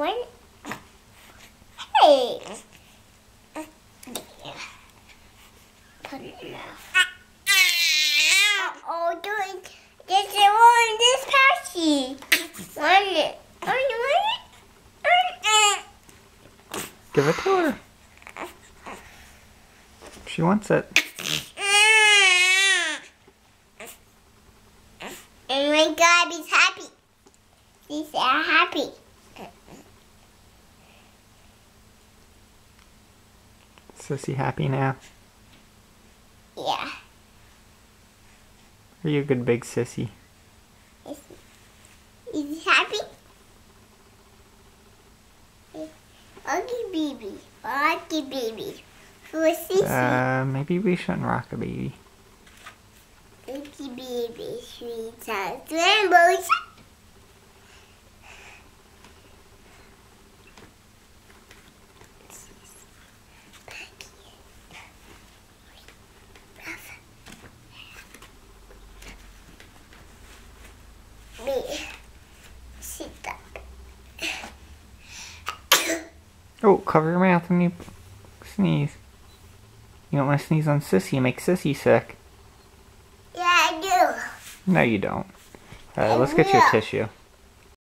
What? Hey. Put it in mouth. Uh-oh, doing this is one this patchy. Want it? Want it? Give it to her. She wants it. And my God, he's happy. He's happy. Sissy happy now? Yeah. Are you a good big sissy? Is he happy? Ugly baby. Ugly baby. For Sissy. Maybe we shouldn't rock a baby. Ugly baby. Sweet as rainbows. Sit up. Oh, cover your mouth when you sneeze. You don't want to sneeze on Sissy, you make Sissy sick. Yeah, I do. No, you don't. Let's get you a tissue.